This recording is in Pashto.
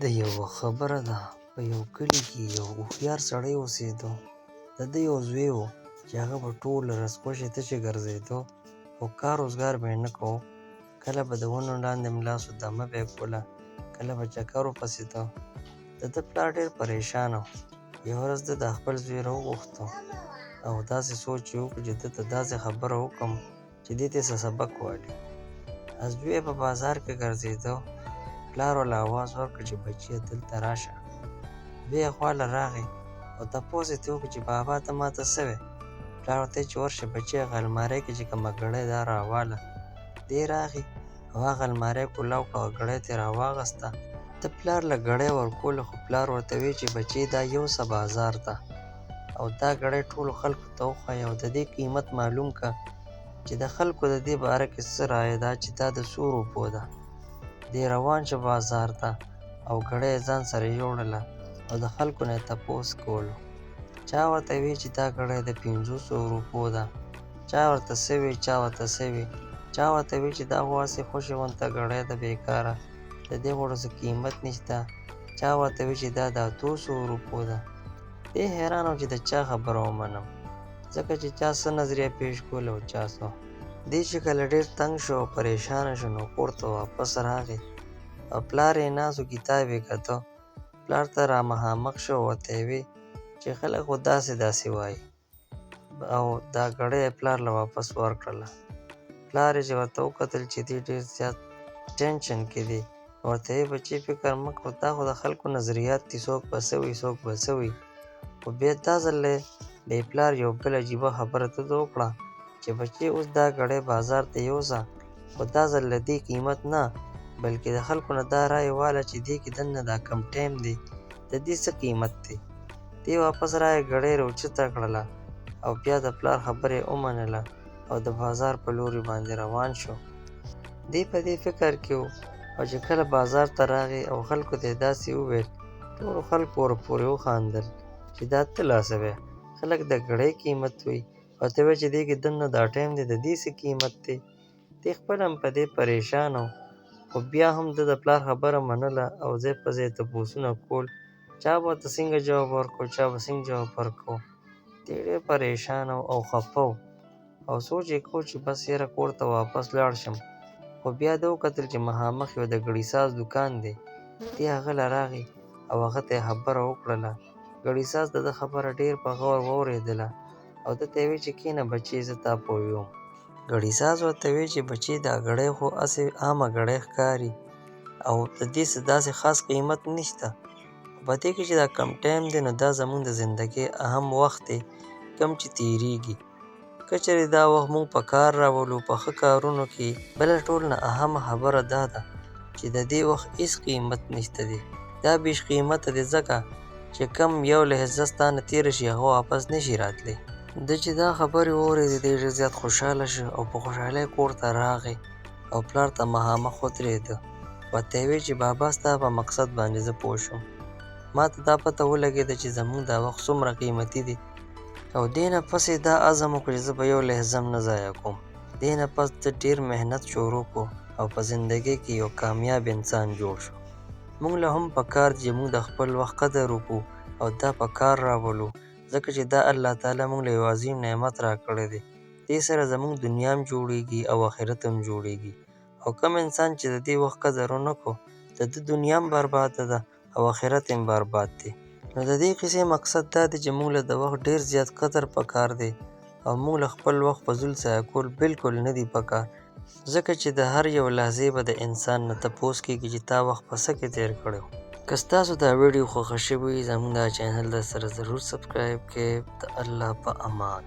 د یوه خبره ده په یو کلي کې یو هوښیار سړی اوسېده. د ده یو زوی و چې هغه به ټوله ورځ خوشې تشې ګرځېده او کار روزګار به یې نه کوه. کله به د ونو لاندې ملاستو دمه به یې کوله، کله به چکر ورپسې ته. د ده پلار ډېر پریشان و. یوه ورځ ده د خپل زوی راوغوښته او داسې سوچ یې وکړ چې ده ته داسې خبره وکړم چې دې ته څه سبق والي. زوی یې په بازار کې ګرځېده. پلار ورله اواز ورکړ چې بچیه دلته راشه. زوی یې خواله راغی او تپوس یې ترې وکړ چې بابا ته ماته څه وایې؟ پلار ورته ویل چې ورشه بچیه هغه المارۍ کې چې کومه ګړۍ دا راواله. دی راغی او هغه المارۍ کولاو کړه او ګړۍ ترې راواغسته. د پلار له ګړۍ ورکوله خو پلار ورته ویل چې بچی دا یوسه بازار ته او دا ګړۍ ټولو خلکو ته وښایه او د دې قیمت معلوم کړه چې د خلکو د دې باره کې څه رایه ده چې دا د څو روپو ده. دی روان شه بازار ته او ګړۍ یې ځان سره یوړله او د خلکو نه یې تپوس کولو. چا ورته وی چې دا ګړۍ د 500 روپو ده، چا ورته څه وی، چا ورته څه وی، چا ورته وی چې دا خو هسې خوشې غونته ګړۍ ده بېکاره، د دې خو څه قیمت نشته، چا ورته وی چې دا د 800 روپو ده. دی حیران و چې د چا خبره ومنم، ځکه چې چا څه نظریه پیش کوله او چا څه. دی چې کله ډېر تنګ شو او پریشانه شو نو کور ته واپس راغی او پلار یې ناست و کتاب یې کته. پلار ته را مخامخ شو او ورته یې وی چې خلک خو داسې داسې وایي او دا ګړۍ یې پلار له واپس ورکړله. پلار یې چې ورته وکتل چې دی ډېر زیات ټینشن کې دی، ورته یې بچي فکر مه کوه، دا خو د خلکو نظریات دي، څوک به څه وایي څوک به څه وایي. خو بیا دا ځل د پلار یو بل عجیبه خبره ده ته وکړه چې بچي اوس دا ګړۍ بازار ته یوسه، خو دا ځل د دې قیمت نه بلکې د خلکو نه دا رایې واله چې دې کې دننه دا کم ټایم دی، د دې څه قیمت دی. دی واپس راغی ګړۍ یې راوچته کړله او بیا د پلار خبره یې ومنله او د بازار په لوري باندې روان شو. دی په دې فکر کې و او چې کله بازار ته راغی او خلکو ته یې داسې وویل، ټولو خلکو ورپورې وخندل چې دا ته لا څه وایې، خلک د ګړۍ قیمت وایي او ته وایې چې دې کې دننه دا ټایم دی، د دې څه قیمت دی. دی خپله هم په دې پریشان و خو بیا هم ده د پلار خبره منله او ځای په ځای تپوسونه کول، چا به ورته څنګه جواب ورکړو چا به څنګه جواب ورکړو. دی ډېر پریشانه او خفه و او سوچ یې کو چې بس یاره کور ته واپس لاړ شم. خو بیا ده وکتل چې مخامخ یو د ګړي ساز دوکان دی. دی هغه له راغی او هغه ته یې خبره وکړله. ګړي ساز د ده خبره ډېر په غور واورېدله او ده ته یې ویل چې کښېنه بچې زه تا پوهوم. ګړي ساز ورته ویل چې بچې دا ګړۍ خو هسې عامه ګړۍ ښکاري او د دې څه داسې خاص قیمت نشته، په دې کې چې دا کم ټایم دی نو دا زموږ د زندګۍ اهم وخت دی کم چې تېرېږي. که چېرې دا وخت موږ په کار راولو په ښه کارونو کې، بله ټول نه اهمه خبره دا ده چې د دې وخت هېڅ قیمت نشته دی، دا بېش قیمته دی ځکه چې کم یو لحظه ستا نه تېره شي هغه واپس نشي راتلی. ده چې دا خبرې واورېدې دی ډېر زیات خوشحاله شو او په خوشحالۍ کور ته راغی او پلار ته مخامخ ودرېده. ورته یې ویل چې بابا ستا په مقصد باندې زه پوه شوم، ما ته دا پته ولګېده چې زموږ دا وخت څومره قیمتي دی او دې نه پس یې دا عزم وکړ چې زه به یو لحظه هم نه ضایع کوم. دې نه پس ده ډېر محنت شروع کړو او په زندګۍ کې یو کامیاب انسان جوړ شو. موږ له هم پکار چې موږ د خپل وخت قدر وکړو او دا په کار راولو ځکه چې دا الله تعالی موږ له یو عظیم نعمت راکړی دی. دې سره زموږ دنیا هم جوړېږي او آخرت هم جوړېږي او کوم انسان چې د دې وخت قدر ونه کړو د ده دنیا هم برباده ده او آخرت هم برباد دی. نو د دې کیسې مقصد دا دی چې موږ له د وخت ډېر زیات قدر پکار دی او موږ له خپل وخت فضول ضایع کول بالکل نه دي پکار، ځکه چې د هر یو لحظې به د انسان نه تپوس کېږي چې تا وخت په څه کې تېر کړی و. که ستاسو دا ویډیو خوښه شوې وي زموږ دا چینل درسره ضرور سبسکرایب کړئ. د الله په امان.